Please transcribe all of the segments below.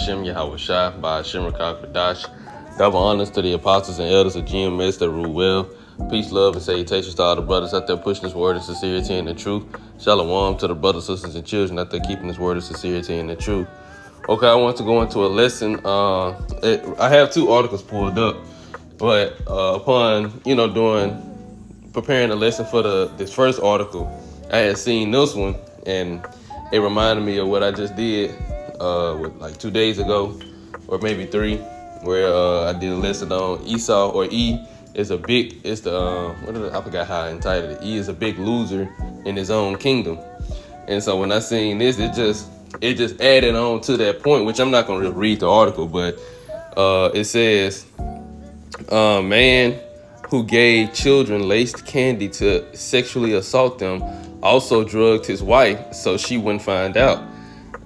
Shem Yahweh Shai by Shem Rakak Double honors to the apostles and elders of GMS that rule well. Peace, love, and salutations to all the brothers out there pushing this word of sincerity and the truth. Shalom to the brothers, sisters, and children out there keeping this word of sincerity and the truth. Okay, I want to go into a lesson. I have two articles pulled up, but upon preparing a lesson for this first article, I had seen this one and it reminded me of what I just did like 2 days ago, or maybe three, where I did a lesson on Esau, or E is a big. It's the I forgot how I entitled it. E is a big loser in his own kingdom, and so when I seen this, it just added on to that point, which I'm not gonna read the article, but it says, man who gave children laced candy to sexually assault them also drugged his wife so she wouldn't find out.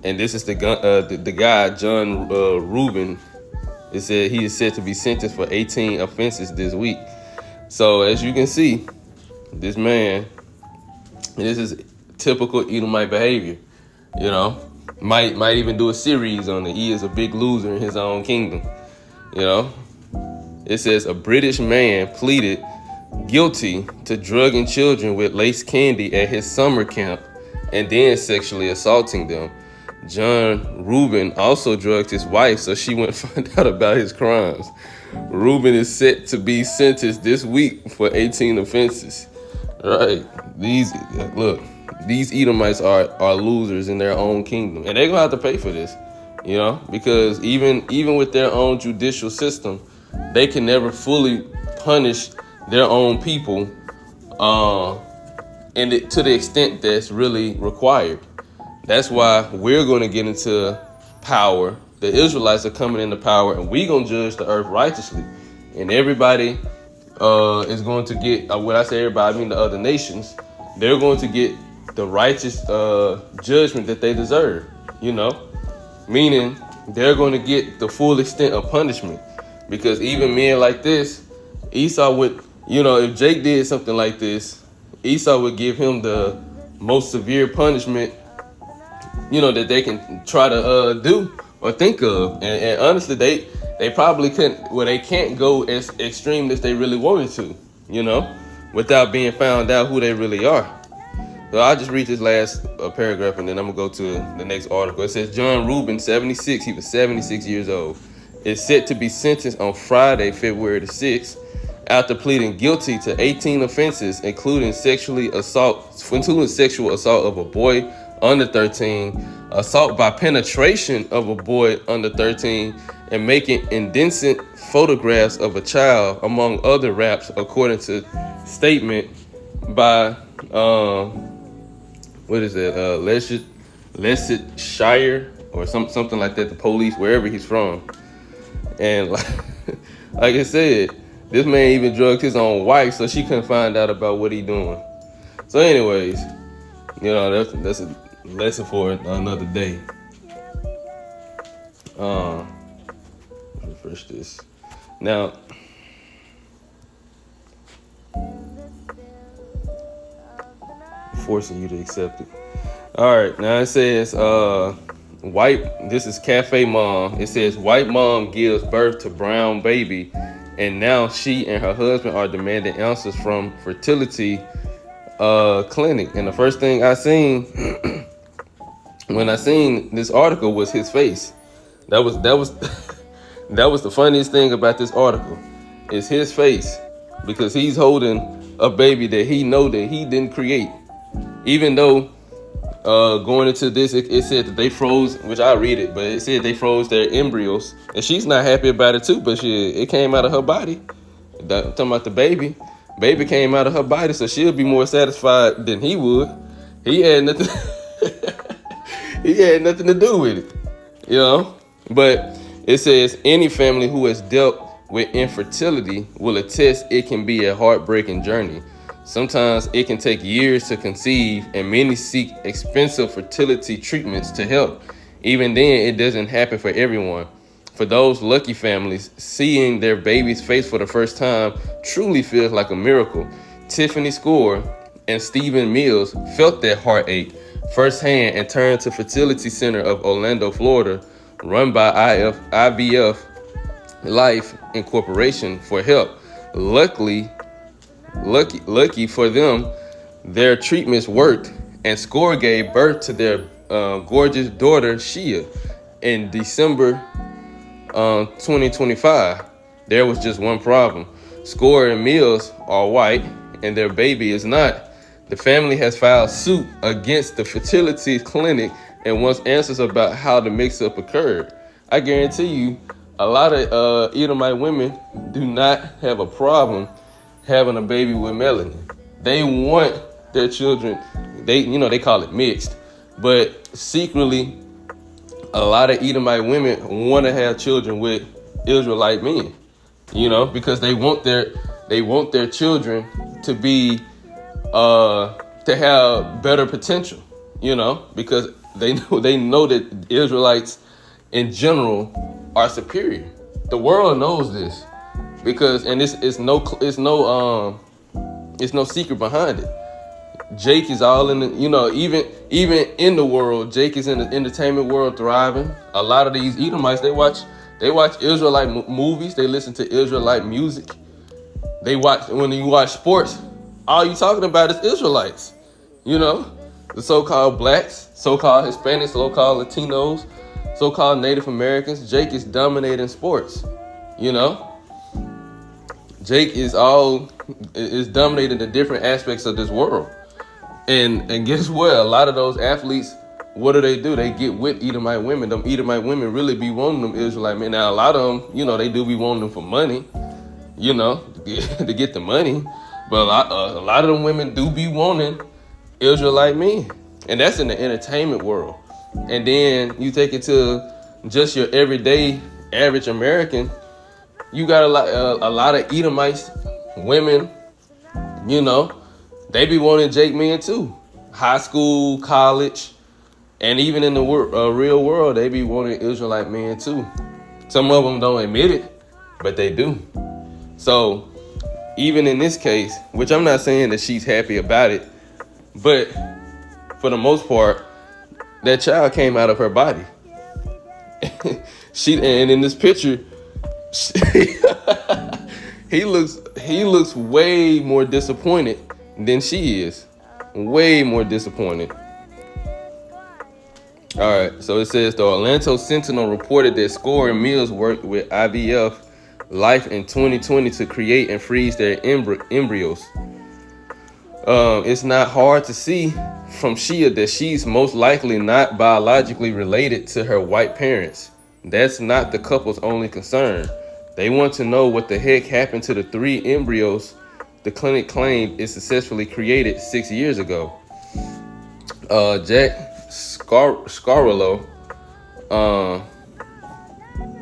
And this is the guy, John Reuben. It said he is said to be sentenced for 18 offenses this week. So as you can see, this man, this is typical Edomite behavior. You know, might even do a series on it. He is a big loser in his own kingdom. You know, it says a British man pleaded guilty to drugging children with lace candy at his summer camp and then sexually assaulting them. John Reuben also drugged his wife so she wouldn't find out about his crimes. Reuben is set to be sentenced this week for 18 offenses. Right? These Edomites are losers in their own kingdom, and they're gonna have to pay for this, you know, because even with their own judicial system, they can never fully punish their own people, and to the extent that's really required. That's why we're going to get into power. The Israelites are coming into power, and we're going to judge the earth righteously. And everybody is going to get, when I say everybody, I mean the other nations, they're going to get the righteous judgment that they deserve, you know? Meaning they're going to get the full extent of punishment. Because even men like this, Esau would, if Jake did something like this, Esau would give him the most severe punishment that they can try to do or think of. And honestly, they probably couldn't, they can't go as extreme as they really wanted to, without being found out who they really are. So I'll just read this last paragraph and then I'm going to go to the next article. It says, John Reuben, 76, he was 76 years old, is set to be sentenced on Friday, February the 6th, after pleading guilty to 18 offenses, including sexual assault of a boy under 13, assault by penetration of a boy under 13, and making indecent photographs of a child, among other raps, according to statement by Leicestershire or something like that, the police, wherever he's from. And like I said, this man even drugged his own wife so she couldn't find out about what he doing. So anyways, that's a lesson for another day. Refresh this. Now, forcing you to accept it. All right, now it says, this is Cafe Mom. It says, white mom gives birth to brown baby, and now she and her husband are demanding answers from fertility clinic. And the first thing I seen when I seen this article was his face. That was that was the funniest thing about this article, is his face, because he's holding a baby that he know that he didn't create. Even though going into this, it said that they froze, which I read it, but it said they froze their embryos, and she's not happy about it too. But it came out of her body. I'm talking about the baby. Baby came out of her body, so she'll be more satisfied than he would. He had nothing. He had nothing to do with it, But it says any family who has dealt with infertility will attest it can be a heartbreaking journey. Sometimes it can take years to conceive, and many seek expensive fertility treatments to help. Even then, it doesn't happen for everyone. For those lucky families, seeing their baby's face for the first time truly feels like a miracle. Tiffany Score and Stephen Mills felt that heartache firsthand and turned to Fertility Center of Orlando, Florida, run by IVF Life Incorporation for help. Lucky for them, their treatments worked, and SCORE gave birth to their gorgeous daughter Shia in December 2025. There was just one problem. SCORE and Mills are white, and their baby is not. The family has filed suit against the fertility clinic and wants answers about how the mix-up occurred. I guarantee you, a lot of Edomite women do not have a problem having a baby with melanin. They want their children, they call it mixed, but secretly, a lot of Edomite women want to have children with Israelite men, because they want their children to be to have better potential, because they know that Israelites in general are superior. The world knows this because, and it's no secret behind it. Jake is all in the, even in the world, Jake is in the entertainment world thriving. A lot of these Edomites, they watch Israelite movies, they listen to Israelite music. When you watch sports, all you talking about is Israelites. The so-called blacks, so-called Hispanics, so-called Latinos, so-called Native Americans. Jake is dominating sports. Jake is dominating the different aspects of this world. And guess what? A lot of those athletes, what do? They get with Edomite women. Them Edomite women really be wanting them Israelite men. Now, a lot of them, they do be wanting them for money, to get the money. But a lot of them women do be wanting Israelite men. And that's in the entertainment world. And then you take it to just your everyday average American. You got a lot of Edomites women, they be wanting Jake men too. High school, college, and even in the real world, they be wanting Israelite men too. Some of them don't admit it, but they do. So even in this case, which I'm not saying that she's happy about it, but for the most part, that child came out of her body. And in this picture, he looks way more disappointed than she is. Way more disappointed. All right, so it says the Orlando Sentinel reported that SCORE and Mills worked with IVF Life in 2020 to create and freeze their embryos. It's not hard to see from Shia that she's most likely not biologically related to her white parents. That's not the couple's only concern. They want to know what the heck happened to the 3 embryos the clinic claimed it successfully created 6 years ago. Jack Scarolo,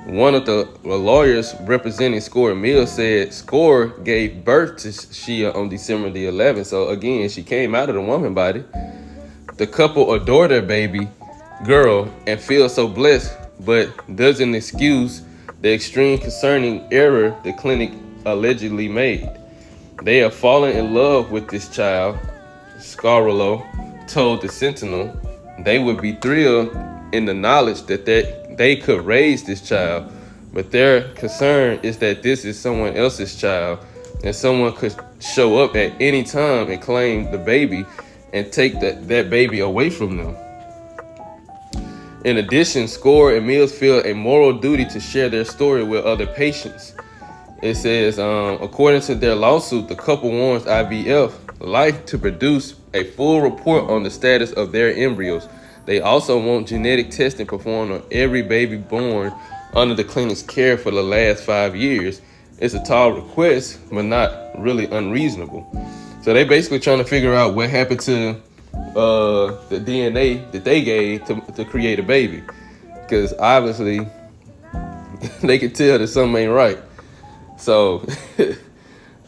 one of the lawyers representing SCORE Mills, said SCORE gave birth to Shia on December the 11th. So again, she came out of the woman body. The couple adore their baby girl and feel so blessed, but doesn't excuse the extreme concerning error the clinic allegedly made. They have fallen in love with this child, Scarolo told the Sentinel. They would be thrilled in the knowledge that they could raise this child, but their concern is that this is someone else's child, and someone could show up at any time and claim the baby and take that baby away from them. In addition, SCORE and Mills feel a moral duty to share their story with other patients. It says, according to their lawsuit, the couple warns IVF Life to produce a full report on the status of their embryos. They also want genetic testing performed on every baby born under the clinic's care for the last 5 years. It's a tall request, but not really unreasonable. So they basically trying to figure out what happened to the DNA that they gave to create a baby, because obviously they can tell that something ain't right. So,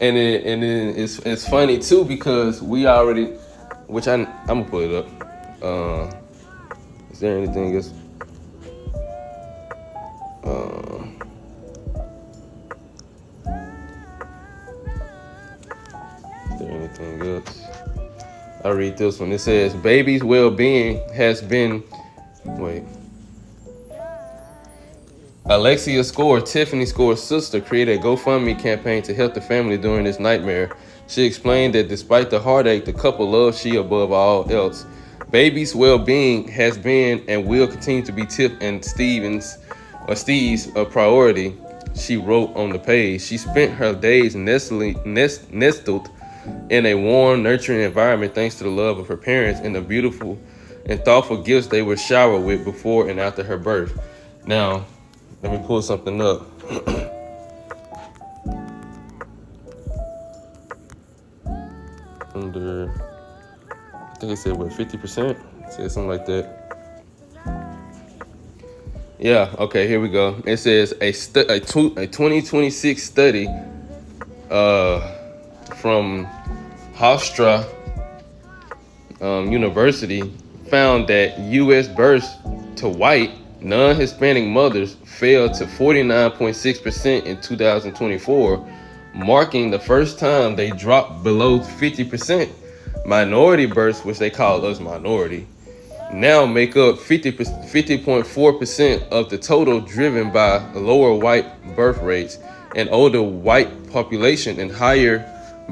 and then it's funny too, because we already, which I'm gonna put it up. Is there anything else? Is there anything else? I read this one. It says, baby's well-being has been, Alexia Score, Tiffany Score's sister, created a GoFundMe campaign to help the family during this nightmare. She explained that despite the heartache, the couple loves she above all else. Baby's well-being has been and will continue to be Tiff and Steve's a priority, she wrote on the page. She spent her days nestled in a warm, nurturing environment thanks to the love of her parents and the beautiful and thoughtful gifts they were showered with before and after her birth. Now, let me pull something up. Under, I think it said, what, 50%? It said something like that. Yeah, okay, here we go. It says a 2026 study from Hofstra University found that U.S. births to white non-Hispanic mothers fell to 49.6% in 2024, marking the first time they dropped below 50%. Minority births, which they call us minority, now make up 50.4% of the total, driven by lower white birth rates and older white population and higher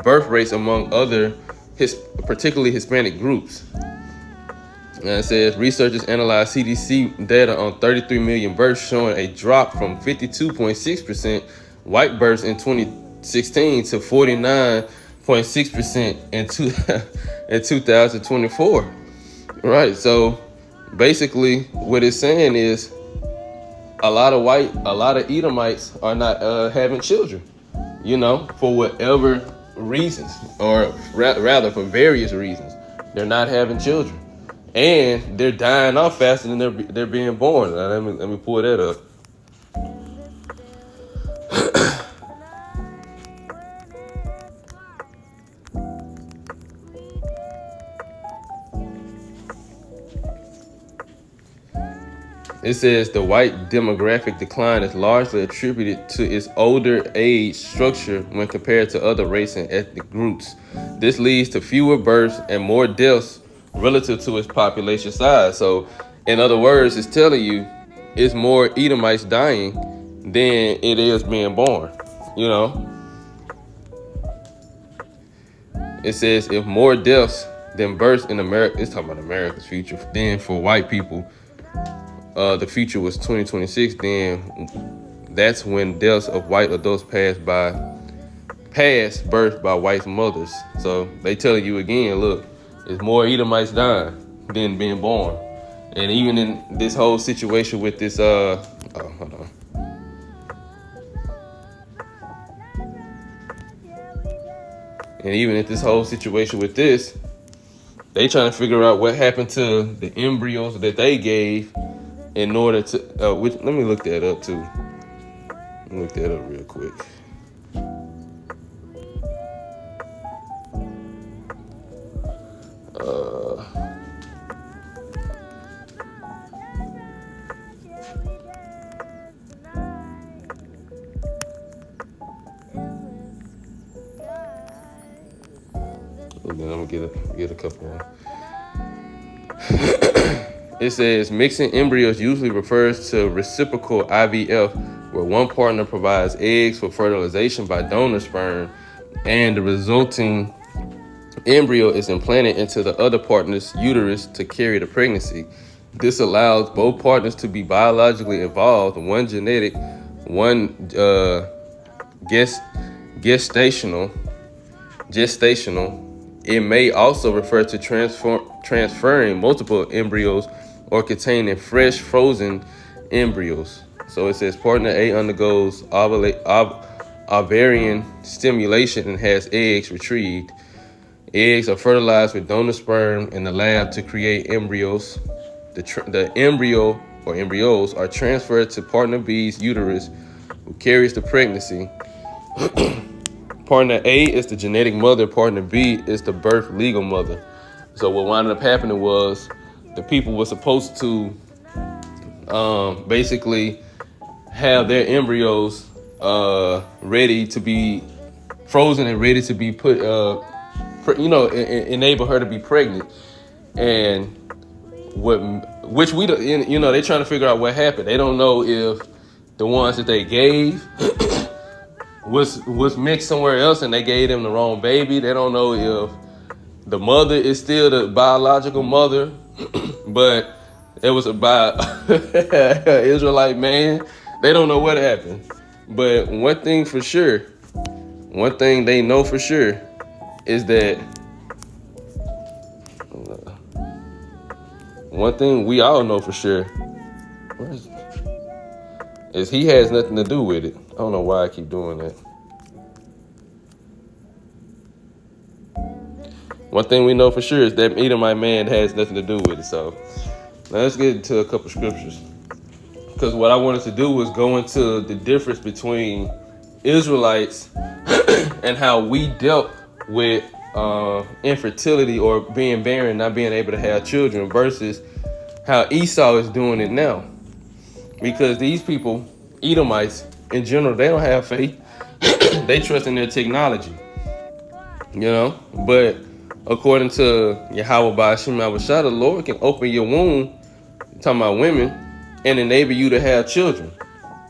birth rates among other, particularly Hispanic groups. And it says researchers analyzed CDC data on 33 million births, showing a drop from 52.6% white births in 2016 to 49.6% in 2024. Right, so basically what it's saying is a lot of Edomites are not having children, for whatever reasons, or rather for various reasons. They're not having children, and they're dying off faster than they're being born. Now, let me pull that up. It says the white demographic decline is largely attributed to its older age structure when compared to other race and ethnic groups. This leads to fewer births and more deaths relative to its population size. So, in other words, it's telling you it's more Edomites dying than it is being born. It says if more deaths than births in America, it's talking about America's future, then for white people, the future was 2026, then that's when deaths of white adults passed birth by white mothers. So they tell you again, look, it's more Edomites dying than being born. And even in this whole situation with this, hold on. And even in this whole situation with this, they trying to figure out what happened to the embryos that they gave in order to, let me look that up too. Let me look that up real quick. And then I'm gonna get a couple more. It says mixing embryos usually refers to reciprocal IVF, where one partner provides eggs for fertilization by donor sperm, and the resulting embryo is implanted into the other partner's uterus to carry the pregnancy. This allows both partners to be biologically involved, one genetic, one gestational. It may also refer to transferring multiple embryos or containing fresh frozen embryos. So it says partner A undergoes ovarian stimulation and has eggs retrieved. Eggs are fertilized with donor sperm in the lab to create embryos. The embryo or embryos are transferred to partner B's uterus, who carries the pregnancy. Partner A is the genetic mother. Partner B is the birth legal mother. So what wound up happening was the people were supposed to basically have their embryos ready to be frozen and ready to be put, enable her to be pregnant. And they're trying to figure out what happened. They don't know if the ones that they gave was mixed somewhere else, and they gave them the wrong baby. They don't know if the mother is still the biological mother, but it was about Israelite man. They don't know what happened. But one thing they know for sure is that one thing we all know for sure is he has nothing to do with it. I don't know why I keep doing that. One thing we know for sure is that Edomite man has nothing to do with it. So now let's get into a couple scriptures. Because what I wanted to do was go into the difference between Israelites and how we dealt with infertility or being barren, not being able to have children, versus how Esau is doing it now. Because these people, Edomites in general, they don't have faith. They trust in their technology, But according to Yahweh Ba'ashem Yahushua, the Lord can open your womb, talking about women, and enable you to have children,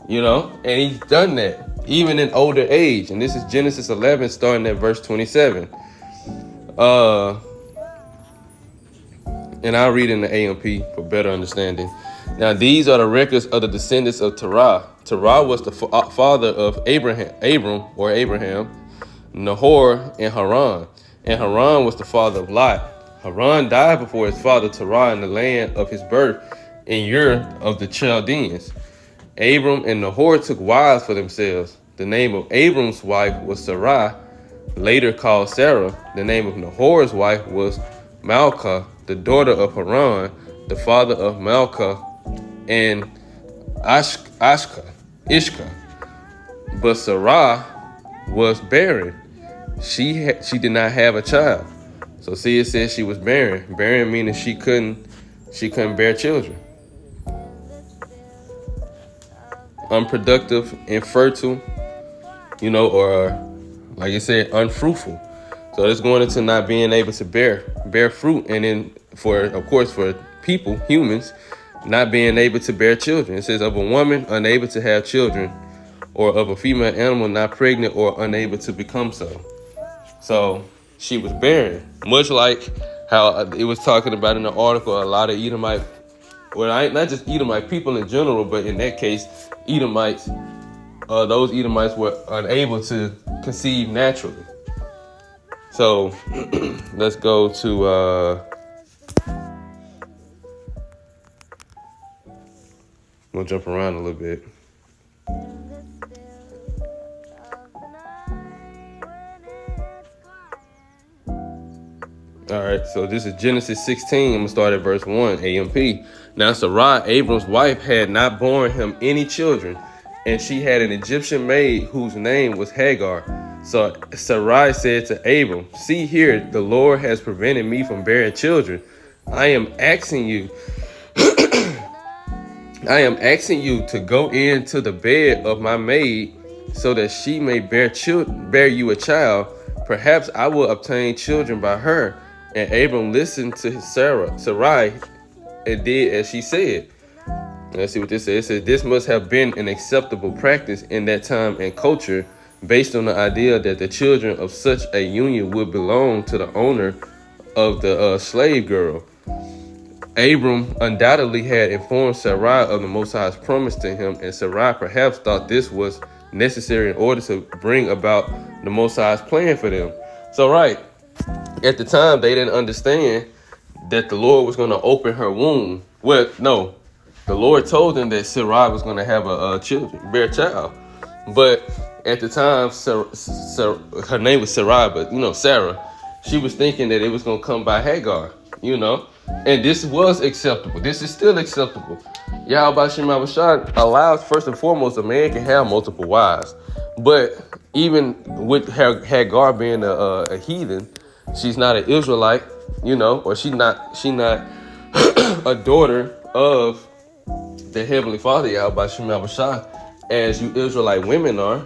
And he's done that, even in older age. And this is Genesis 11, starting at verse 27. And I'll read in the AMP for better understanding. Now, these are the records of the descendants of Terah. Terah was the father of Abraham, Nahor, and Haran. And Haran was the father of Lot. Haran died before his father Terah in the land of his birth in Ur of the Chaldeans. Abram and Nahor took wives for themselves. The name of Abram's wife was Sarai, later called Sarah. The name of Nahor's wife was Malkah, the daughter of Haran, the father of Malkah and Ishka. But Sarai was barren. She did not have a child. So see, it says she was barren. Barren meaning she couldn't bear children. Unproductive, infertile, or like I said, unfruitful. So it's going into not being able to bear fruit, and then for people, humans, not being able to bear children. It says of a woman unable to have children, or of a female animal not pregnant or unable to become so. So she was barren, much like how it was talking about in the article. A lot of Edomite, not just Edomite people in general, but in that case, Edomites. Those Edomites were unable to conceive naturally. So let's go to we'll jump around a little bit. All right, so this is Genesis 16. I'm gonna start at verse 1, AMP. Now Sarai, Abram's wife, had not borne him any children, and she had an Egyptian maid whose name was Hagar. So Sarai said to Abram, "See here, the Lord has prevented me from bearing children. I am asking you to go into the bed of my maid so that she may bear you a child. Perhaps I will obtain children by her." And Abram listened to Sarai and did as she said. Let's see what this says. It says, "This must have been an acceptable practice in that time and culture, based on the idea that the children of such a union would belong to the owner of the slave girl. Abram undoubtedly had informed Sarai of the Most High's promise to him, and Sarai perhaps thought this was necessary in order to bring about the Most High's plan for them." So, right, at the time, they didn't understand that the Lord was going to open her womb. Well, no, the Lord told them that Sarai was going to have bear a child. But at the time, her name was Sarai, but Sarah, she was thinking that it was going to come by Hagar, and this was acceptable. This is still acceptable. Yahweh Ba'ashem Yahushua allows, first and foremost, a man can have multiple wives. But even with Hagar being a heathen, she's not an Israelite, or she's not a daughter of the Heavenly Father, Yahweh Ba'ashem Yahushua, as you Israelite women are.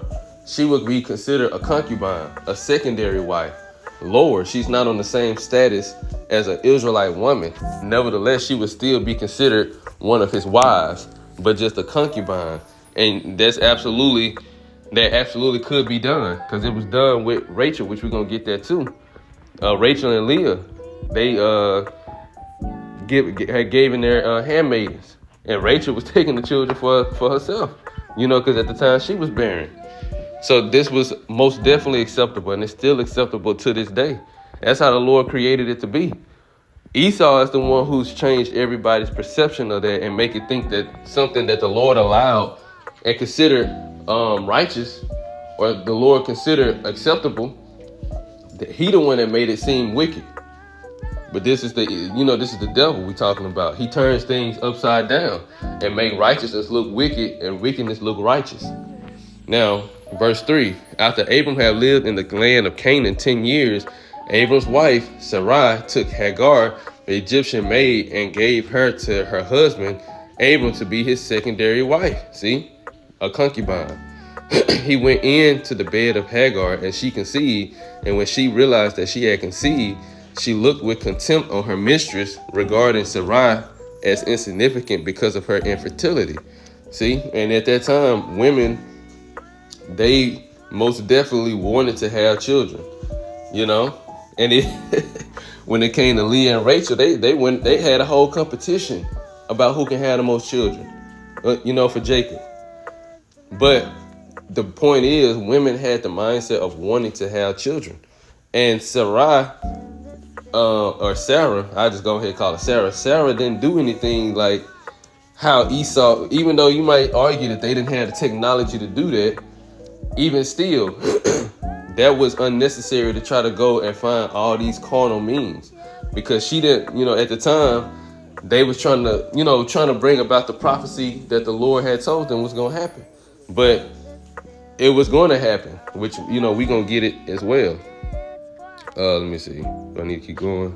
She would be considered a concubine, a secondary wife, lower. She's not on the same status as an Israelite woman. Nevertheless, she would still be considered one of his wives, but just a concubine. And that absolutely could be done, because it was done with Rachel, which we're gonna get that too. Rachel and Leah, they had given their handmaidens, and Rachel was taking the children for herself, because at the time she was barren. So this was most definitely acceptable, and it's still acceptable to this day. That's how the Lord created it to be. Esau is the one who's changed everybody's perception of that and make it think that something that the Lord allowed and considered righteous, or the Lord considered acceptable, that he the one that made it seem wicked. But this is the devil we talking about. He turns things upside down and make righteousness look wicked and wickedness look righteous. Now, verse 3, after Abram had lived in the land of Canaan 10 years, Abram's wife, Sarai, took Hagar, the Egyptian maid, and gave her to her husband, Abram, to be his secondary wife. See? A concubine. He went into the bed of Hagar, and she conceived. And when she realized that she had conceived, she looked with contempt on her mistress, regarding Sarai as insignificant because of her infertility. See? And at that time, women, they most definitely wanted to have children, And when it came to Leah and Rachel, they had a whole competition about who can have the most children, for Jacob. But the point is, women had the mindset of wanting to have children. And Sarai, or Sarah, I just go ahead and call her Sarah. Sarah didn't do anything like how Esau, even though you might argue that they didn't have the technology to do that, even still, that was unnecessary to try to go and find all these carnal means. Because she didn't, at the time, they was trying to bring about the prophecy that the Lord had told them was going to happen. But it was going to happen, which, we going to get it as well. Let me see. Do I need to keep going?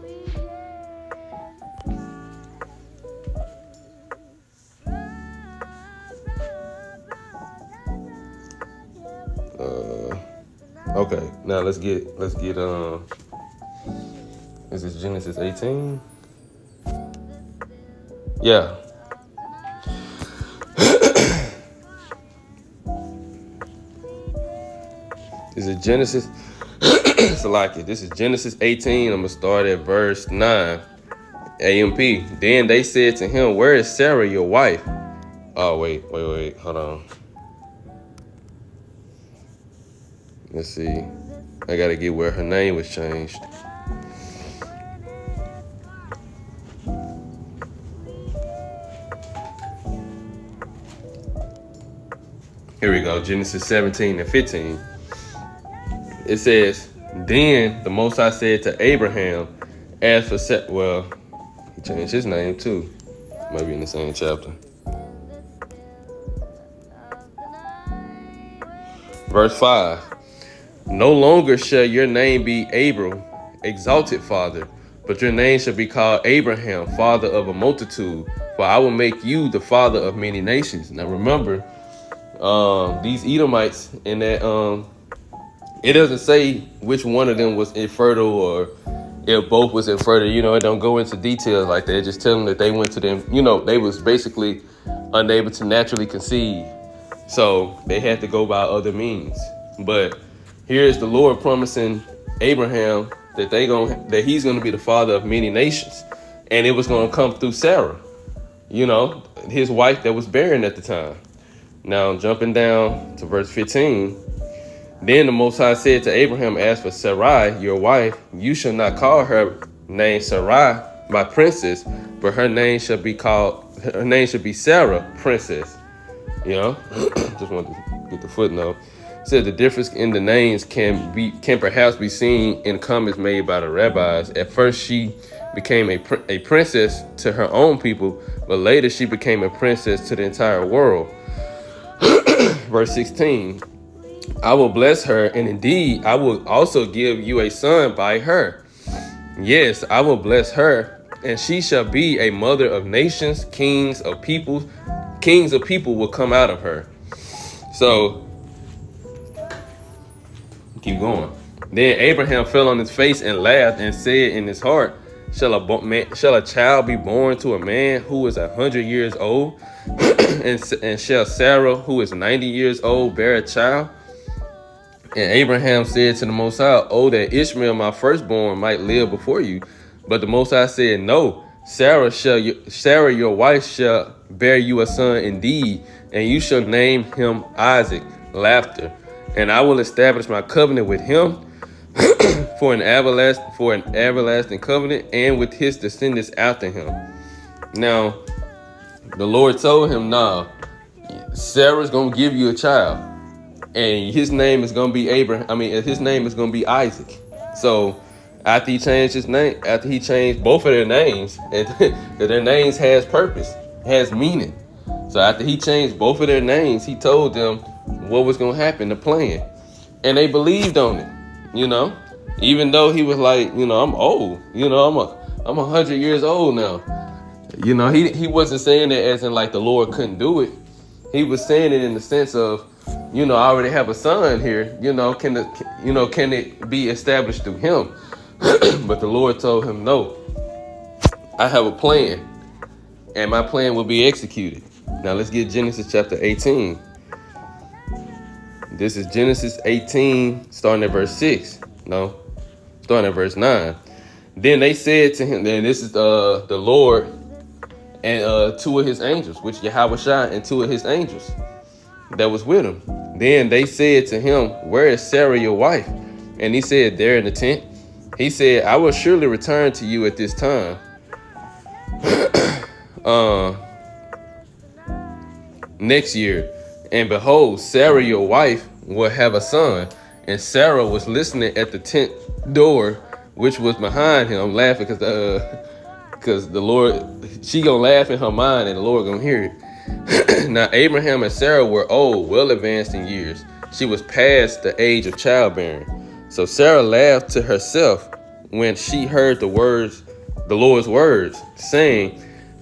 Okay, now let's get is this Genesis 18? Yeah. Is it Genesis? Salaki. This is Genesis 18. I'm going to start at verse 9. AMP. Then they said to him, "Where is Sarah, your wife?" Oh, wait. Hold on. Let's see. I got to get where her name was changed. Here we go. Genesis 17 and 15. It says, "Then the Most High said to Abraham, as for he changed his name too. Maybe in the same chapter. Verse 5. No longer shall your name be Abram, exalted father, but your name shall be called Abraham, father of a multitude, for I will make you the father of many nations." Now remember, these Edomites in that it doesn't say which one of them was infertile or if both was infertile. It don't go into details like that. It just tell them that they went to them, they was basically unable to naturally conceive. So they had to go by other means. But here's the Lord promising Abraham that he's gonna be the father of many nations. And it was gonna come through Sarah, his wife that was barren at the time. Now jumping down to verse 15. Then the Most High said to Abraham, "As for Sarai, your wife, you shall not call her name Sarai, my princess, but her name shall be Sarah, princess." Just wanted to get the footnote. It said the difference in the names can perhaps be seen in comments made by the rabbis. At first, she became a princess to her own people, but later she became a princess to the entire world. Verse 16. "I will bless her, and indeed I will also give you a son by her. Yes, I will bless her, and she shall be a mother of nations, kings of people will come out of her." So, keep going. "Then Abraham fell on his face and laughed and said in his heart, shall a child be born to a man who is 100 years old? and shall Sarah, who is 90 years old, bear a child? And Abraham said to the Most High, oh, that Ishmael, my firstborn, might live before you. But the Most High said, no, Sarah, your wife, shall bear you a son indeed, and you shall name him Isaac, laughter. And I will establish my covenant with him for an everlasting covenant, and with his descendants after him. Now, the Lord told him, nah, Sarah's going to give you a child. And his name is gonna be his name is gonna be Isaac. So after he changed both of their names, and their names has purpose, has meaning. So after he changed both of their names, he told them what was gonna happen, the plan. And they believed on it, Even though he was like, I'm old, I'm 100 years old now. He wasn't saying that as in like the Lord couldn't do it. He was saying it in the sense of, I already have a son here. Can it be established through him? But the Lord told him, no, I have a plan, and my plan will be executed. Now let's get Genesis chapter 18. This is Genesis 18, starting at verse 6. No, starting at verse 9. Then they said to him, then this is the Lord and two of his angels, which Yahushua and two of his angels that was with him. Then they said to him, where is Sarah, your wife? And he said, there in the tent. He said, I will surely return to you at this time. Next year. And behold, Sarah, your wife, will have a son. And Sarah was listening at the tent door, which was behind him, laughing because the Lord, she gonna laugh in her mind and the Lord gonna hear it. Now Abraham and Sarah were old, well advanced in years. She was past the age of childbearing. So Sarah laughed to herself when she heard the Lord's words, saying,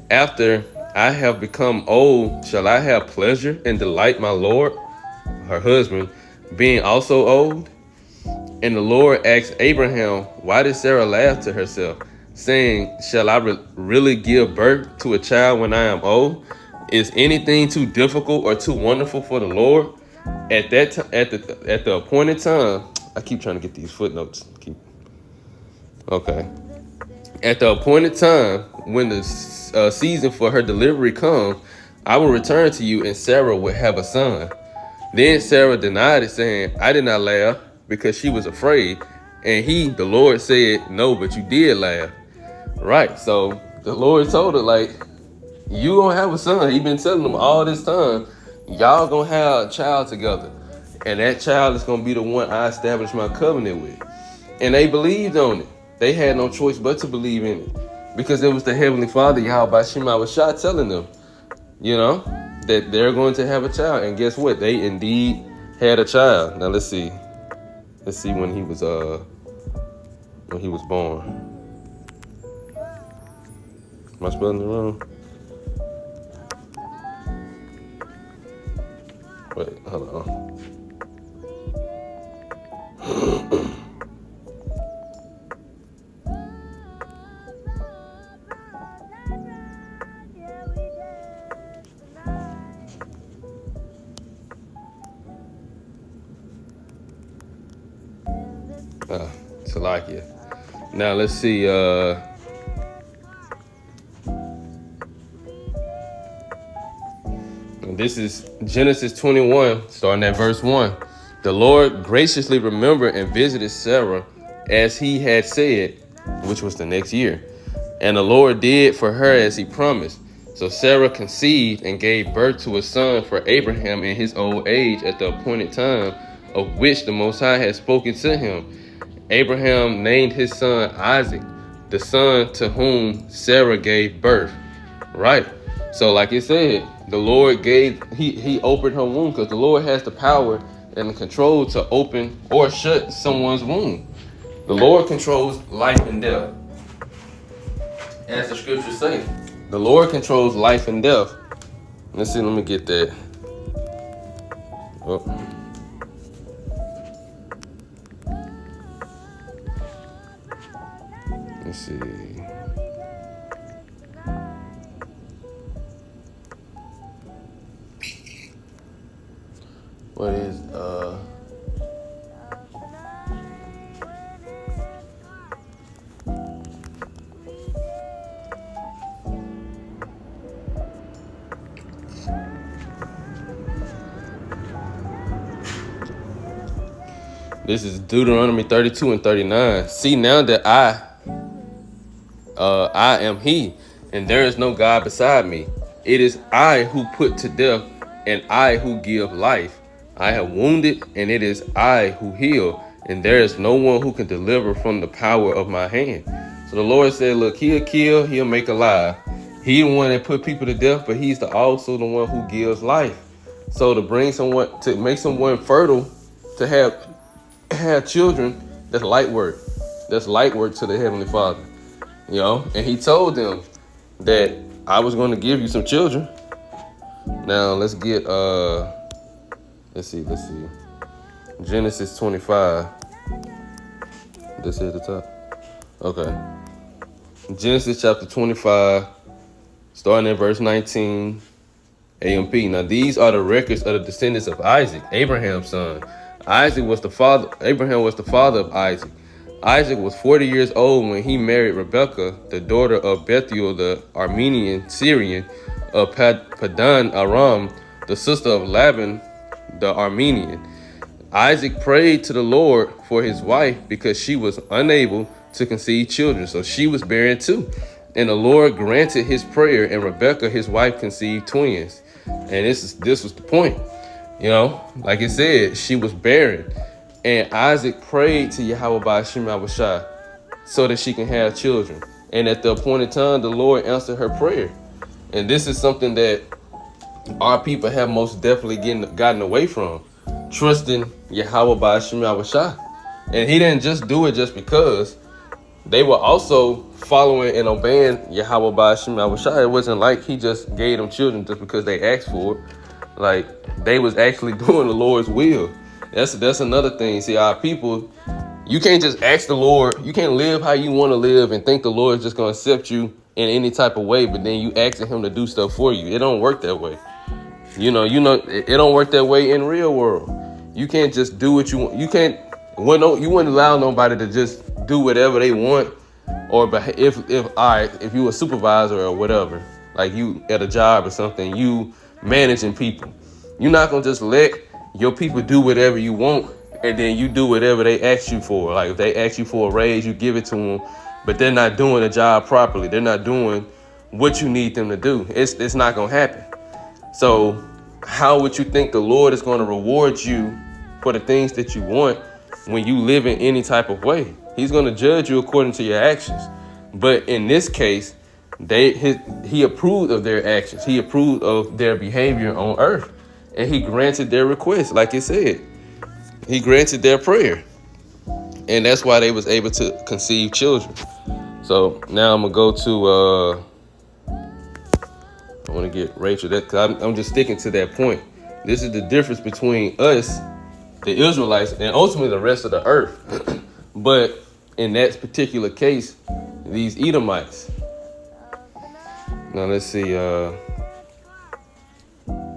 after I have become old, shall I have pleasure and delight my Lord, her husband, being also old? And the Lord asked Abraham, why did Sarah laugh to herself, saying, shall I really give birth to a child when I am old? Is anything too difficult or too wonderful for the Lord? At the appointed time, I keep trying to get these footnotes. Okay. At the appointed time, when the season for her delivery comes, I will return to you, and Sarah will have a son. Then Sarah denied it, saying, I did not laugh, because she was afraid. And the Lord said, no, but you did laugh. Right. So the Lord told her, like, you gonna have a son. He been telling them all this time, y'all gonna have a child together. And that child is gonna be the one I established my covenant with. And they believed on it. They had no choice but to believe in it. Because it was the Heavenly Father, Yahweh Shah, telling them, that they're going to have a child. And guess what? They indeed had a child. Now let's see. Let's see when he was born. Am I spelling it wrong? Wait, hold on. Salakia. Now let's see. This is Genesis 21, starting at verse 1. The Lord graciously remembered and visited Sarah as he had said, which was the next year. And the Lord did for her as he promised. So Sarah conceived and gave birth to a son for Abraham in his old age at the appointed time, of which the Most High had spoken to him. Abraham named his son Isaac, the son to whom Sarah gave birth. Right. So like it said, the Lord he opened her womb, because the Lord has the power and the control to open or shut someone's womb. The Lord controls life and death. As the scriptures say, the Lord controls life and death. Let's see, let me get that. Oh. Let's see. What is this is Deuteronomy 32 and 39. See now that I am he, and there is no God beside me. It is I who put to death, and I who give life. I have wounded, and it is I who heal, and there is no one who can deliver from the power of my hand. So the Lord said, look, he'll kill, he'll make alive. He the one that put people to death, but he's also the one who gives life. So to make someone fertile, to have children, that's light work. That's light work to the Heavenly Father. And he told them that I was going to give you some children. Now let's get let's see. Genesis 25. This is at the top. Okay. Genesis chapter 25, starting at verse 19. AMP. Now these are the records of the descendants of Isaac, Abraham's son. Abraham was the father of Isaac. Isaac was 40 years old when he married Rebekah, the daughter of Bethuel the Armenian Syrian of Padan Aram, the sister of Laban the Armenian. Isaac prayed to the Lord for his wife because she was unable to conceive children, so she was barren too. And the Lord granted his prayer, and Rebekah, his wife, conceived twins. And this was the point. Like it said, she was barren. And Isaac prayed to Yahweh Ba'ashem Yahushua so that she can have children. And at the appointed time, the Lord answered her prayer. And this is something that our people have most definitely gotten away from, trusting Yahweh Ba'ashem Yahushua. And he didn't just do it just because. They were also following and obeying Yahweh Ba'ashem Yahushua. It wasn't like he just gave them children just because they asked for it. Like, they was actually doing the Lord's will. That's another thing. See, our people, you can't just ask the Lord. You can't live how you want to live and think the Lord is just going to accept you in any type of way, but then you asking him to do stuff for you. It don't work that way. It don't work that way in real world. You can't just do what you want. You wouldn't allow nobody to just do whatever they want. Or if you a supervisor or whatever, like you at a job or something, you managing people, you're not going to just let your people do whatever you want and then you do whatever they ask you for. Like if they ask you for a raise, you give it to them, but they're not doing the job properly. They're not doing what you need them to do. It's not going to happen. So how would you think the Lord is going to reward you for the things that you want when you live in any type of way? He's going to judge you according to your actions. But in this case, he approved of their actions. He approved of their behavior on earth. And he granted their request, like it said. He granted their prayer. And that's why they was able to conceive children. So now I'm going to go to, I want to get Rachel, because I'm just sticking to that point. This is the difference between us, the Israelites, and ultimately the rest of the earth. But in that particular case, these Edomites. Now let's see.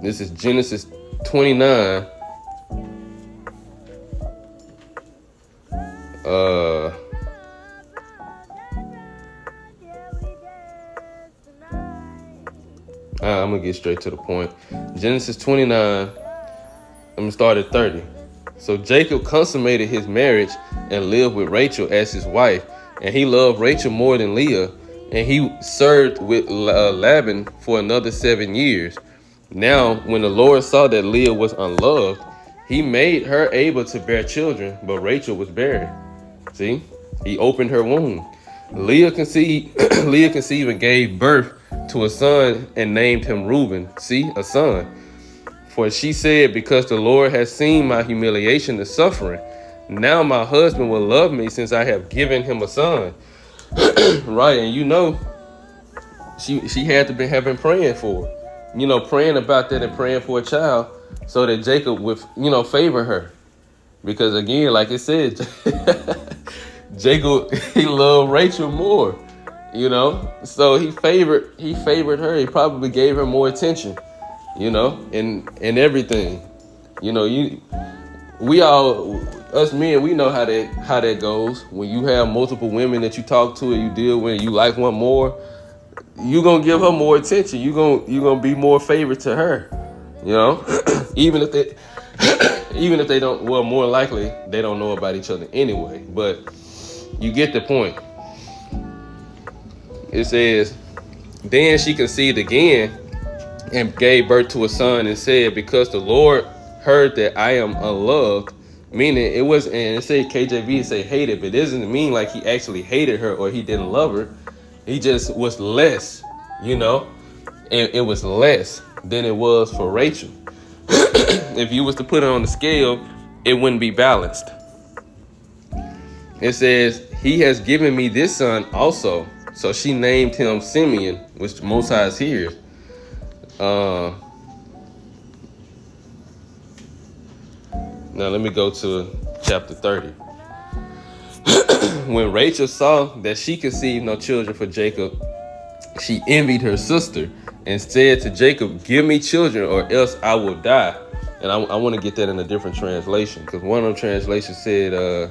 This is Genesis 29. I'm gonna get straight to the point. Genesis 29. I'm gonna start at 30. So Jacob consummated his marriage and lived with Rachel as his wife, and he loved Rachel more than Leah, and he served with Laban for another 7 years. Now, when the Lord saw that Leah was unloved, he made her able to bear children, but Rachel was barren. See, he opened her womb. Leah conceived and gave birth to a son and named him Reuben. See, a son. For she said, because the Lord has seen my humiliation and suffering, now my husband will love me since I have given him a son. Right, and she had to have been praying for her. Praying about that and praying for a child so that Jacob would, favor her. Because again, like it said, Jacob, he loved Rachel more, so he favored her. He probably gave her more attention, and everything, We all, us men, we know how that goes. When you have multiple women that you talk to and you deal with, and you like one more, you gonna give her more attention. You gonna be more favorite to her. Even if they don't. Well, more likely they don't know about each other anyway. But you get the point. It says, then she conceived again and gave birth to a son and said, because the Lord heard that I am unloved, meaning it was, and it say KJV say hated, but it doesn't mean like he actually hated her or he didn't love her. He just was less, it was less than it was for Rachel. If you was to put it on the scale, it wouldn't be balanced. It says, he has given me this son also. So she named him Simeon, which Most High hears. Now let me go to chapter 30. When Rachel saw that she conceived no children for Jacob, she envied her sister and said to Jacob, give me children or else I will die. And I want to get that in a different translation, because one of them translations said, I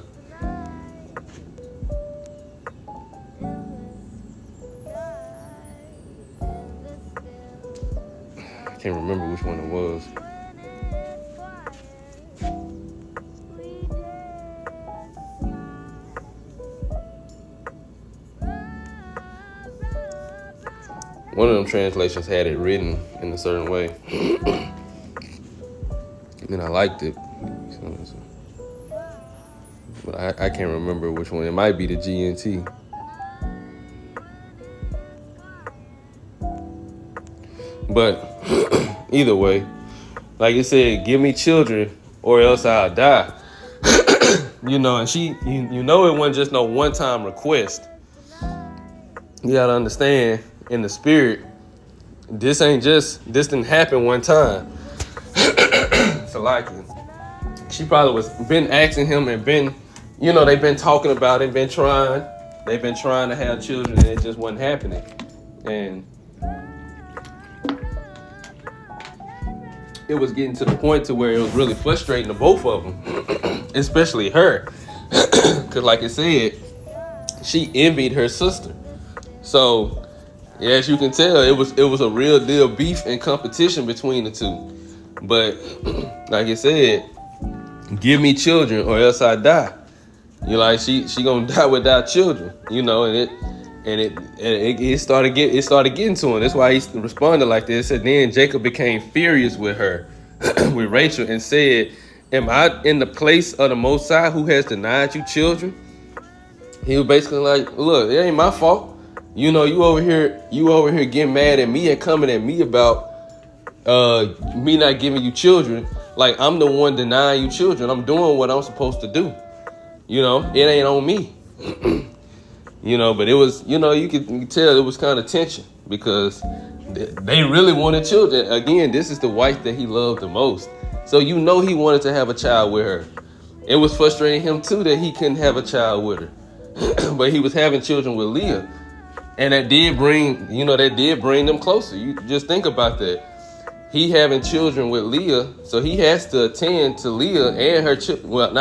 can't remember which one it was. One of them translations had it written in a certain way. And I liked it. But I can't remember which one. It might be the GNT. But either way, like it said, give me children or else I'll die. And she, it wasn't just no one-time request. You gotta understand, in the spirit, this didn't happen one time. So like, she probably was been asking him and been, they've been talking about it, they've been trying to have children, and it just wasn't happening. And it was getting to the point to where it was really frustrating to both of them, especially her, because like I said, she envied her sister. So, as you can tell, it was a real deal beef and competition between the two. But like I said, give me children or else I die. She gonna die without children, and it started getting to him. That's why he responded like this. It said, then Jacob became furious with her, with Rachel, and said, am I in the place of the Most High who has denied you children? He was basically like, look, it ain't my fault. You over here getting mad at me and coming at me about me not giving you children. Like, I'm the one denying you children. I'm doing what I'm supposed to do. It ain't on me. But it was, you could tell it was kind of tension, because they really wanted children. Again, this is the wife that he loved the most. So he wanted to have a child with her. It was frustrating him too that he couldn't have a child with her. But he was having children with Leah. And that did bring them closer. You just think about that. He having children with Leah, so he has to attend to Leah and her children. Well,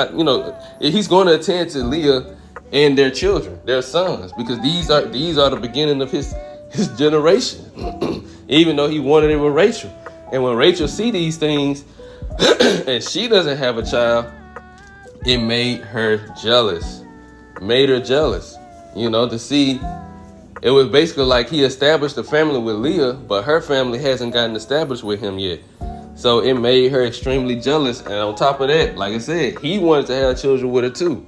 he's going to attend to Leah and their children, their sons, because these are the beginning of his generation. Even though he wanted it with Rachel. And when Rachel see these things and she doesn't have a child, it made her jealous. To see. It was basically like he established a family with Leah, but her family hasn't gotten established with him yet. So it made her extremely jealous. And on top of that, like I said, he wanted to have children with her too.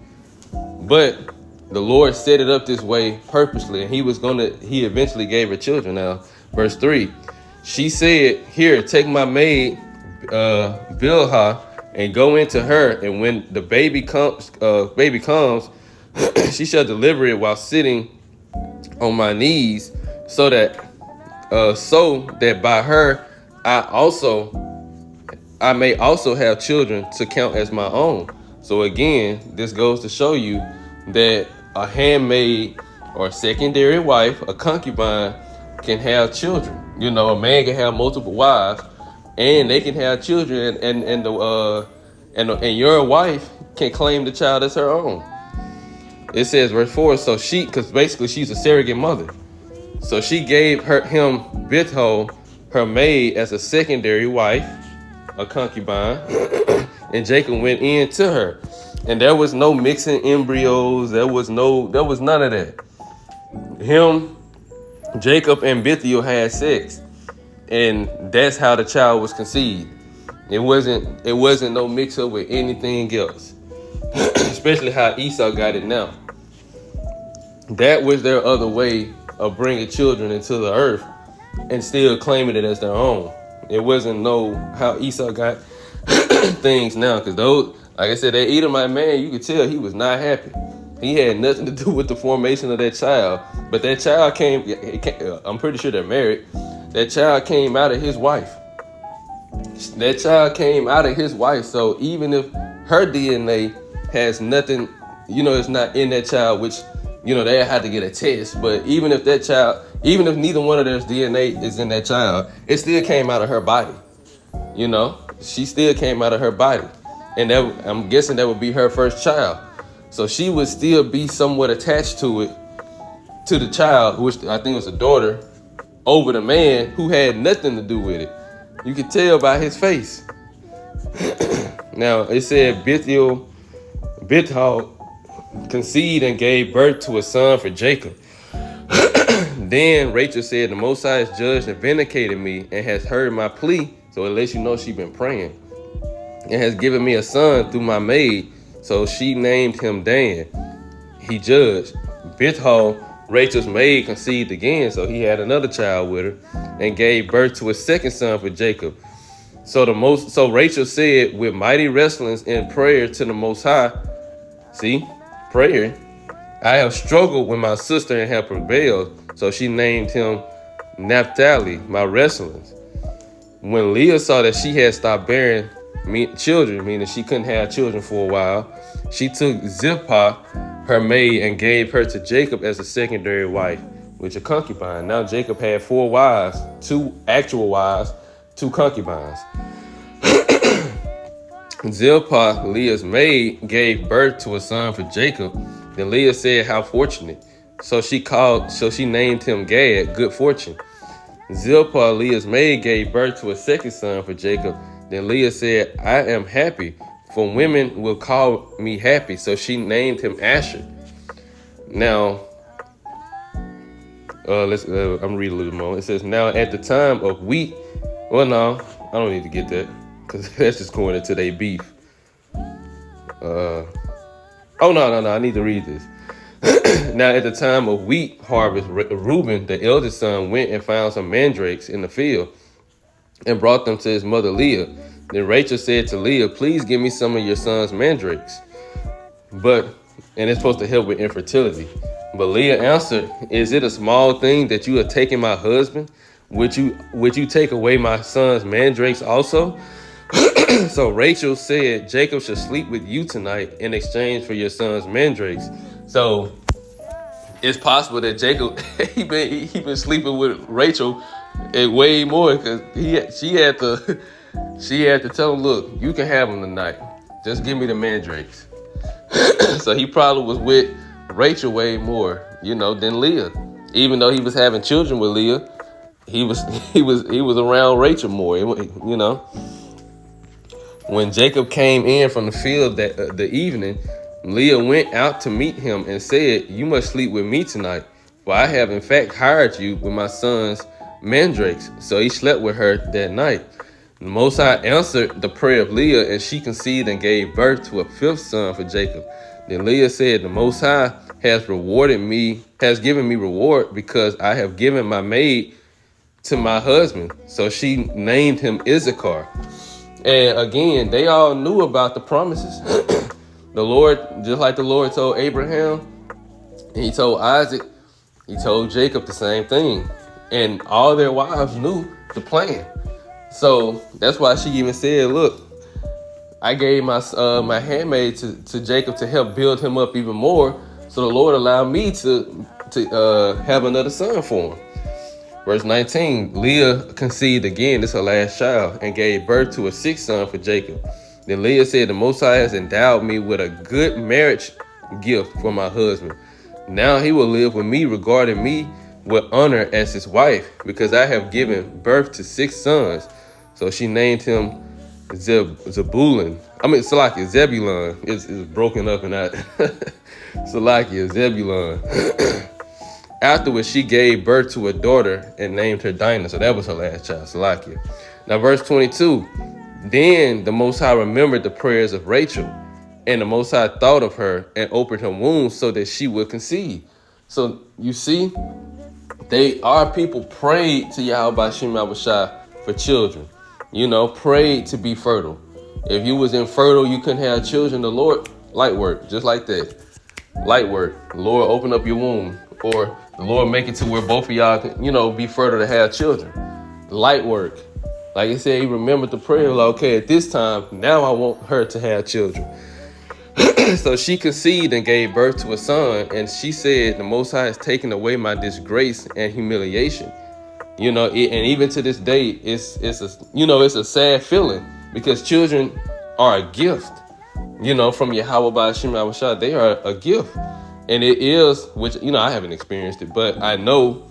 But the Lord set it up this way purposely, and he eventually gave her children. Now, verse 3, she said, here, take my maid, Bilhah, and go into her. And when the baby comes, she shall deliver it while sitting on my knees, so that by her I may also have children to count as my own. So again, this goes to show you that a handmaid or a secondary wife, a concubine, can have children. A man can have multiple wives, and they can have children, and your wife can claim the child as her own. It says verse 4. So because basically she's a surrogate mother. So she gave him Bithol, her maid, as a secondary wife, a concubine, and Jacob went in to her. And there was no mixing embryos. There was none of that. Jacob and Bethuel had sex, and that's how the child was conceived. It wasn't no mix up with anything else, especially how Esau got it now. That was their other way of bringing children into the earth and still claiming it as their own. It wasn't how Esau got things now, because those, like I said, that Edomite man, you could tell he was not happy. He had nothing to do with the formation of that child. But that child came, I'm pretty sure they're married. That child came out of his wife. That child came out of his wife. So even if her DNA has nothing, it's not in that child, which, they had to get a test. But even if neither one of their DNA is in that child, it still came out of her body. She still came out of her body. And I'm guessing that would be her first child. So she would still be somewhat attached to the child, which I think was a daughter, over the man who had nothing to do with it. You could tell by his face. Now, it said Bithol conceived and gave birth to a son for Jacob. Then Rachel said, the Most High has judged and vindicated me and has heard my plea. So it lets you know she's been praying. And has given me a son through my maid. So she named him Dan. He judged. Bithol, Rachel's maid, conceived again, so he had another child with her and gave birth to a second son for Jacob. So Rachel said, with mighty wrestlings and prayer to the Most High, see, prayer, I have struggled with my sister and have prevailed. So she named him Naphtali, my wrestlings. When Leah saw that she had stopped bearing children, meaning she couldn't have children for a while, she took Zilpah, her maid, and gave her to Jacob as a secondary wife, which a concubine. Now Jacob had 4 wives, 2 actual wives, 2 concubines. Zilpah, Leah's maid, gave birth to a son for Jacob. Then Leah said, how fortunate. So she named him Gad, good fortune. Zilpah, Leah's maid, gave birth to a second son for Jacob. Then Leah said, I am happy, for women will call me happy. So she named him Asher. Now, I'm reading a little more. It says, now at the time of wheat. Well, no, I don't need to get that, because that's just going into their beef. No, I need to read this. Now at the time of wheat harvest, Reuben, the eldest son, went and found some mandrakes in the field and brought them to his mother Leah. Then Rachel said to Leah, please give me some of your son's mandrakes. And it's supposed to help with infertility. But Leah answered, is it a small thing that you are taking my husband? Would you take away my son's mandrakes also? So Rachel said, Jacob should sleep with you tonight in exchange for your son's mandrakes. So it's possible that Jacob he been sleeping with Rachel and way more, because she had to tell him, look, you can have him tonight. Just give me the mandrakes. So he probably was with Rachel way more, than Leah. Even though he was having children with Leah, he was around Rachel more, When Jacob came in from the field the evening, Leah went out to meet him and said, you must sleep with me tonight, for I have in fact hired you with my son's mandrakes. So he slept with her that night. The Most High answered the prayer of Leah, and she conceived and gave birth to a 5th son for Jacob. Then Leah said, the Most High has given me reward, because I have given my maid to my husband. So she named him Issachar. And again, they all knew about the promises. The Lord, just like the Lord told Abraham, and he told Isaac, he told Jacob the same thing. And all their wives knew the plan. So that's why she even said, look, I gave my handmaid to Jacob to help build him up even more. So the Lord allowed me to have another son for him. Verse 19, Leah conceived again, this is her last child, and gave birth to a sixth son for Jacob. Then Leah said, the Most High has endowed me with a good marriage gift for my husband. Now he will live with me, regarding me with honor as his wife, because I have given birth to 6 sons. So she named him Zebulun. Zebulun. It's broken up and that. Zebulun. Afterwards, she gave birth to a daughter and named her Dinah. So that was her last child, Salakia. Now, verse 22. Then the Most High remembered the prayers of Rachel, and the Most High thought of her and opened her womb so that she would conceive. So you see, our people prayed to Yahweh Shem Yahushua for children. Prayed to be fertile. If you was infertile, you couldn't have children. The Lord, light work, just like that. Light work. The Lord open up your womb, or the Lord make it to where both of y'all can, be fertile to have children. Light work. Like I said, he remembered the prayer. Like, okay, at this time, now I want her to have children. So she conceived and gave birth to a son, and she said, the Most High has taken away my disgrace and humiliation. And even to this day, it's a sad feeling, because children are a gift, from Yahweh by Shem Yahushua. They are a gift. And it is, which, I haven't experienced it, but I know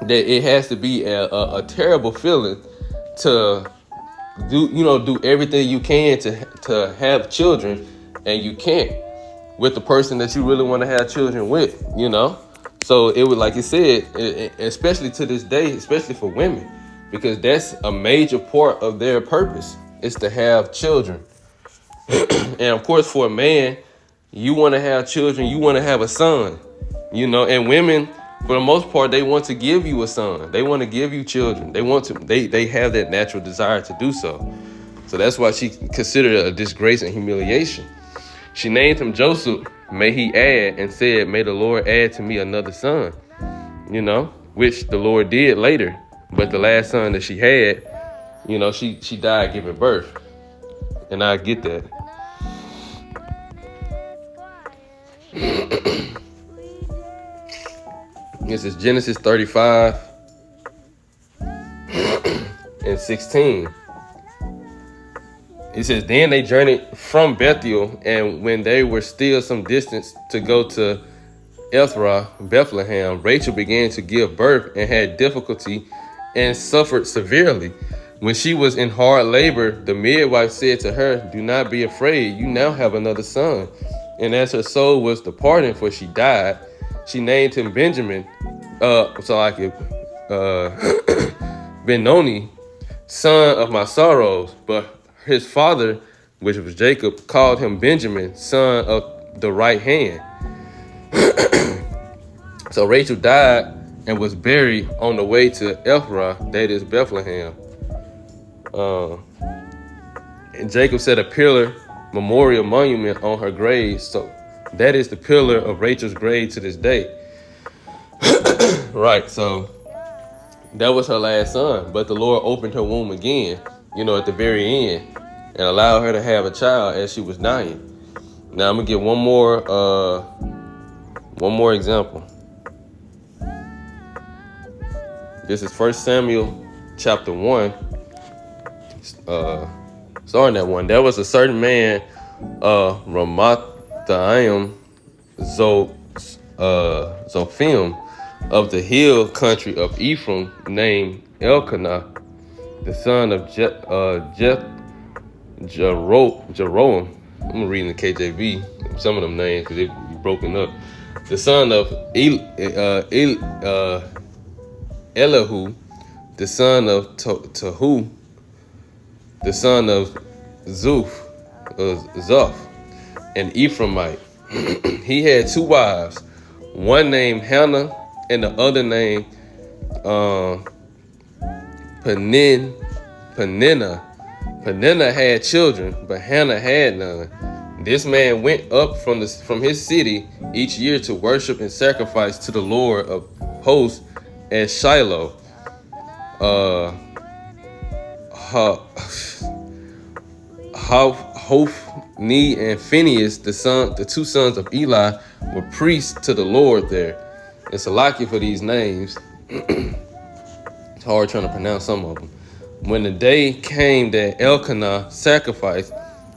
that it has to be a terrible feeling to do everything you can to have children, and you can't with the person that you really want to have children with, So it was, like you said, especially to this day, especially for women, because that's a major part of their purpose, is to have children. And of course, for a man, you want to have children, you want to have a son, and women, for the most part, they want to give you a son. They want to give you children. They have that natural desire to do so. So that's why she considered it a disgrace and humiliation. She named him Joseph, may he add, and said, may the Lord add to me another son, which the Lord did later. But the last son that she had, she died giving birth. And I get that. This is Genesis 35 and 16. It says, then they journeyed from Bethel, and when they were still some distance to go to Bethlehem, Rachel began to give birth and had difficulty and suffered severely. When she was in hard labor, the midwife said to her, do not be afraid, you now have another son. And as her soul was departing, for she died, she named him Benjamin, Benoni, son of my sorrows. But his father, which was Jacob, called him Benjamin, son of the right hand. So Rachel died and was buried on the way to Ephrath, that is Bethlehem. And Jacob set a pillar memorial monument on her grave. So that is the pillar of Rachel's grave to this day. Right, so that was her last son. But the Lord opened her womb again, at the very end, and allowed her to have a child as she was dying. Now I'm gonna get one more example. This is 1 Samuel chapter 1. Starting at 1. There was a certain man, Ramathaim Zophim, of the hill country of Ephraim, named Elkanah, the son of Jeroam. I'm reading the KJV, some of them names, because they've broken up. The son of Elihu, the son of Tahu, the son of Zoph, an Ephraimite. He had 2 wives, one named Hannah and the other named Peninnah. Peninnah had children, but Hannah had none. This man went up from his city each year to worship and sacrifice to the Lord of hosts at Shiloh. Hophni and Phinehas, the 2 sons of Eli, were priests to the Lord there. It's a lucky for these names. hard trying to pronounce some of them. When the day came that Elkanah sacrificed,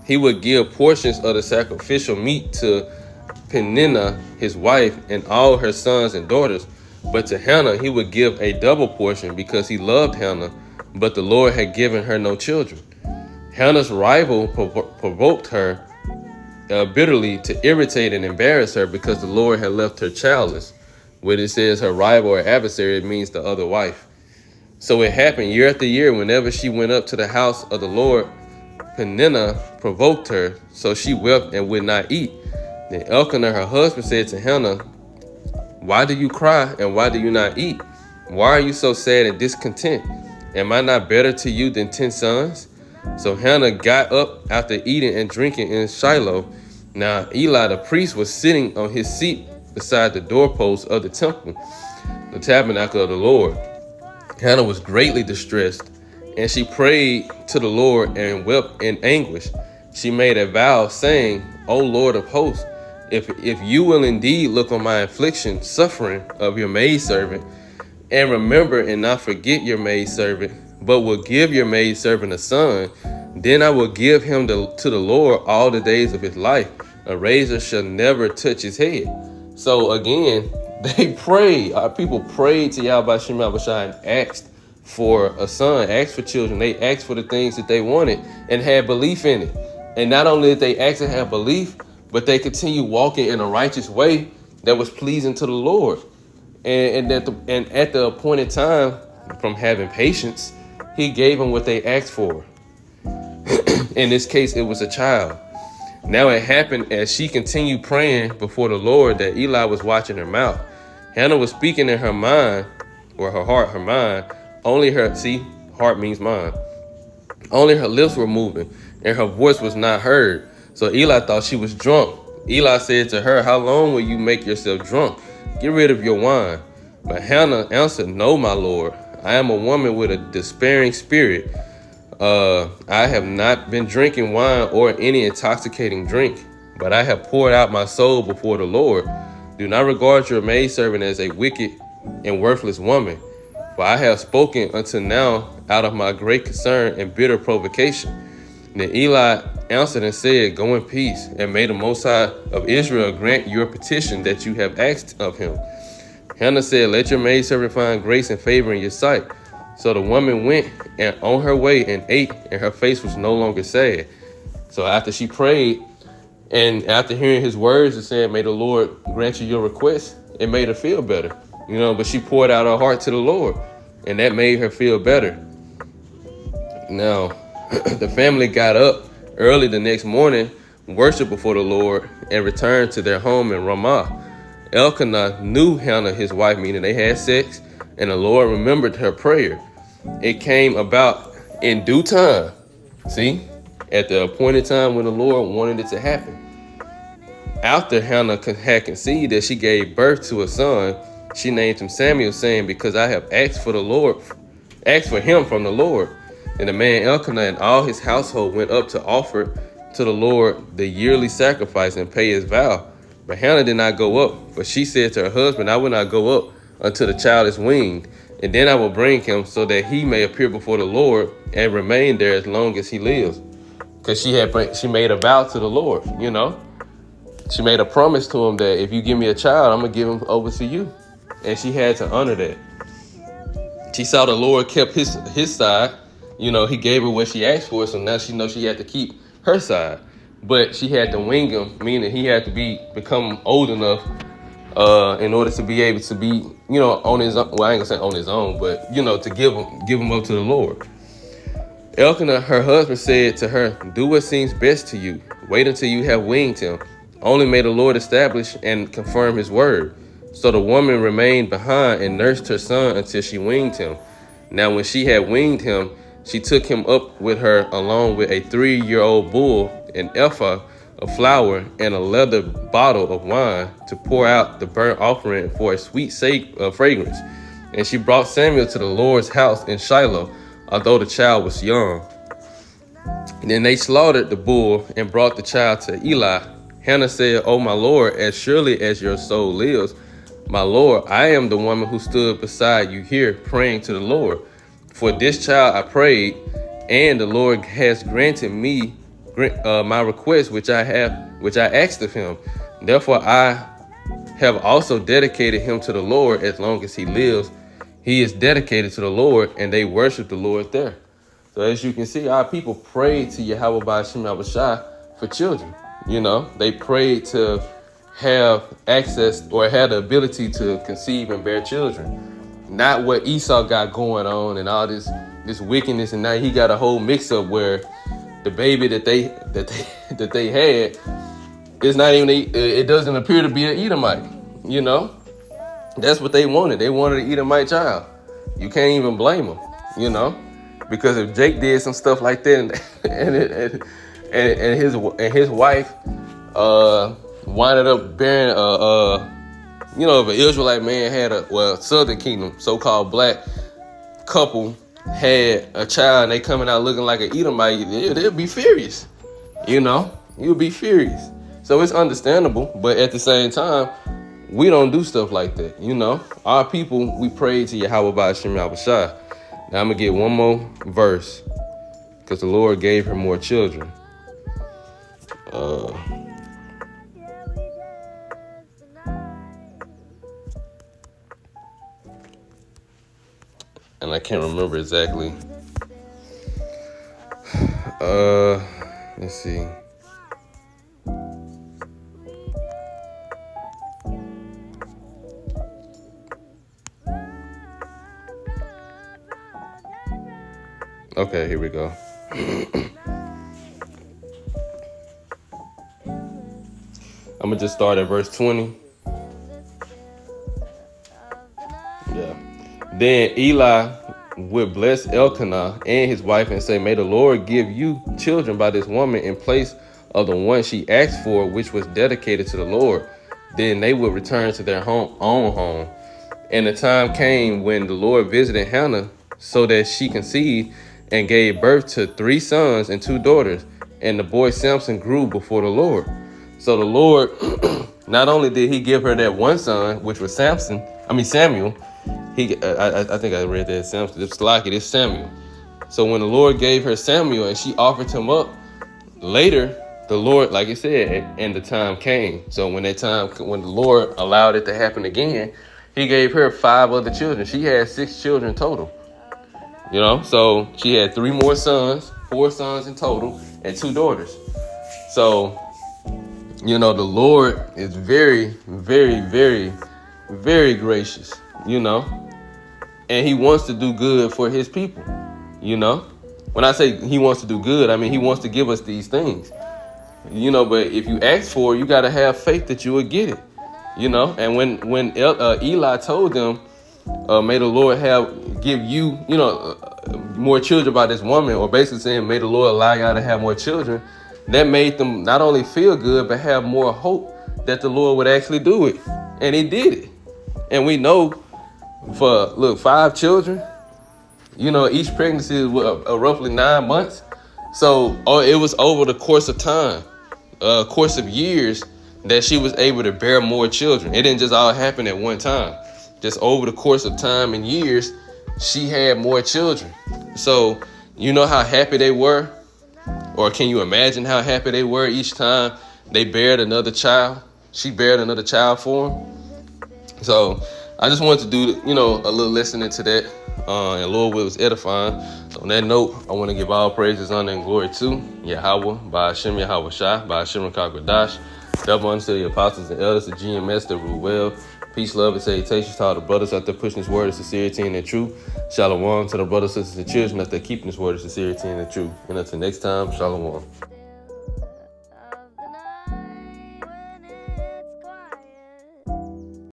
he would give portions of the sacrificial meat to Peninnah, his wife, and all her sons and daughters. But to Hannah, he would give a double portion because he loved Hannah, but the Lord had given her no children. Hannah's rival provoked her bitterly to irritate and embarrass her because the Lord had left her childless. When it says her rival or adversary, it means the other wife. So it happened year after year, whenever she went up to the house of the Lord, Peninnah provoked her, so she wept and would not eat. Then Elkanah, her husband, said to Hannah, "Why do you cry and why do you not eat? Why are you so sad and discontent? Am I not better to you than 10 sons?" So Hannah got up after eating and drinking in Shiloh. Now Eli the priest was sitting on his seat beside the doorpost of the temple, the tabernacle of the Lord. Hannah was greatly distressed, and she prayed to the Lord and wept in anguish. She made a vow, saying, "O Lord of hosts, if you will indeed look on my affliction, suffering of your maidservant, and remember and not forget your maidservant, but will give your maidservant a son, then I will give him to the Lord all the days of his life. A razor shall never touch his head." So again, they prayed. Our people prayed to Yahweh Shem Yahushua and asked for a son, asked for children. They asked for the things that they wanted and had belief in it. And not only did they ask and have belief, but they continued walking in a righteous way that was pleasing to the Lord. And at the appointed time, from having patience, he gave them what they asked for. In this case, it was a child. Now it happened as she continued praying before the Lord that Eli was watching her mouth. Hannah was speaking in her mind, or her heart, her mind. Only her, see, heart means mind. Only her lips were moving, and her voice was not heard. So Eli thought she was drunk. Eli said to her, "How long will you make yourself drunk? Get rid of your wine." But Hannah answered, "No, my Lord. I am a woman with a despairing spirit. I have not been drinking wine or any intoxicating drink, but I have poured out my soul before the Lord. Do not regard your maidservant as a wicked and worthless woman, for I have spoken until now out of my great concern and bitter provocation." Then Eli answered and said, "Go in peace, and may the Most High of Israel grant your petition that you have asked of him." Hannah said, "Let your maidservant find grace and favor in your sight." So the woman went and on her way and ate, and her face was no longer sad. So after she prayed, and after hearing his words and saying, "May the Lord grant you your request," it made her feel better, but she poured out her heart to the Lord, and that made her feel better. Now, the family got up early the next morning, worshiped before the Lord, and returned to their home in Ramah. Elkanah knew Hannah, his wife, meaning they had sex, and the Lord remembered her prayer. It came about in due time. See, at the appointed time when the Lord wanted it to happen. After Hannah had conceived that she gave birth to a son, she named him Samuel, saying, "Because I have asked for him from the Lord." And the man Elkanah and all his household went up to offer to the Lord the yearly sacrifice and pay his vow. But Hannah did not go up, for she said to her husband, "I will not go up until the child is weaned, and then I will bring him so that he may appear before the Lord and remain there as long as he lives." Because she made a vow to the Lord, She made a promise to him that if you give me a child, I'm going to give him over to you. And she had to honor that. She saw the Lord kept his side. He gave her what she asked for, so now she knows she had to keep her side. But she had to wing him, meaning he had to become old enough in order to be able to be, on his own. Well, I ain't gonna say on his own, but, to give him up to the Lord. Elkanah, her husband, said to her, "Do what seems best to you. Wait until you have weaned him. Only may the Lord establish and confirm his word." So the woman remained behind and nursed her son until she weaned him. Now when she had weaned him, she took him up with her along with a 3-year-old bull, an ephah of flour, and a leather bottle of wine to pour out the burnt offering for a sweet fragrance. And she brought Samuel to the Lord's house in Shiloh, although the child was young. And then they slaughtered the bull and brought the child to Eli. Hannah said, "Oh, my Lord, as surely as your soul lives, my Lord, I am the woman who stood beside you here praying to the Lord. For this child I prayed, and the Lord has granted me my request, which I asked of him. Therefore I have also dedicated him to the Lord. As long as he lives, he is dedicated to the Lord, and they worship the Lord there. So as you can see, our people prayed to Yahweh Ba'ashem Yahushua for children. They prayed to have access or had the ability to conceive and bear children. Not what Esau got going on and all this wickedness, and now he got a whole mix-up where the baby that they had is not even it doesn't appear to be an Edomite. That's what they wanted. They wanted an Edomite child. You can't even blame them. Because if Jake did some stuff like that and his wife winded up bearing if an Israelite man had Southern Kingdom, so-called black couple had a child and they coming out looking like an Edomite, they'll be furious. You'll be furious. So it's understandable, but at the same time, we don't do stuff like that. Our people, we pray to Yahweh Ba'ashem Yahushua. Now I'm gonna get one more verse because the Lord gave her more children. And I can't remember exactly. Let's see. Okay, here we go. I'm gonna just start at verse 20. Yeah. Then Eli would bless Elkanah and his wife and say, "May the Lord give you children by this woman in place of the one she asked for, which was dedicated to the Lord." Then they would return to their own home. And the time came when the Lord visited Hannah so that she conceived and gave birth to 3 sons and 2 daughters. And the boy Samson grew before the Lord. So the Lord, not only did he give her that one son, which was Samuel. I think I read that Samson. It's Samuel. So when the Lord gave her Samuel and she offered him up, later the Lord, like I said, and the time came. So when the Lord allowed it to happen again, he gave her 5 other children. She had 6 children total. So she had 3 more sons, 4 sons in total, and 2 daughters. So, the Lord is very, very, very, very gracious, and he wants to do good for his people, When I say he wants to do good, I mean he wants to give us these things, but if you ask for it, you got to have faith that you will get it, And when Eli told them, may the Lord give you, more children by this woman, or basically saying, may the Lord allow y'all to have more children, that made them not only feel good, but have more hope that the Lord would actually do it. And he did it. And we know for 5 children, each pregnancy is roughly 9 months. So it was over the course of time, course of years, that she was able to bear more children. It didn't just all happen at one time. Just over the course of time and years, she had more children. So how happy they were? Or can you imagine how happy they were each time they bared another child? She bared another child for them. So I just wanted to do, a little listening to that. And Lord, it was edifying. So on that note, I want to give all praises, honor, and glory to Yahweh, Ba'ashem Yahushua, Ba'ashem Kakwadash, double honor to the apostles and elders, the GMS that rule well. Peace, love, and salutations to all the brothers out there pushing this word of sincerity and the truth. Shalom to the brothers, sisters, and children out there keeping this word of sincerity and the truth. And until next time, shalom.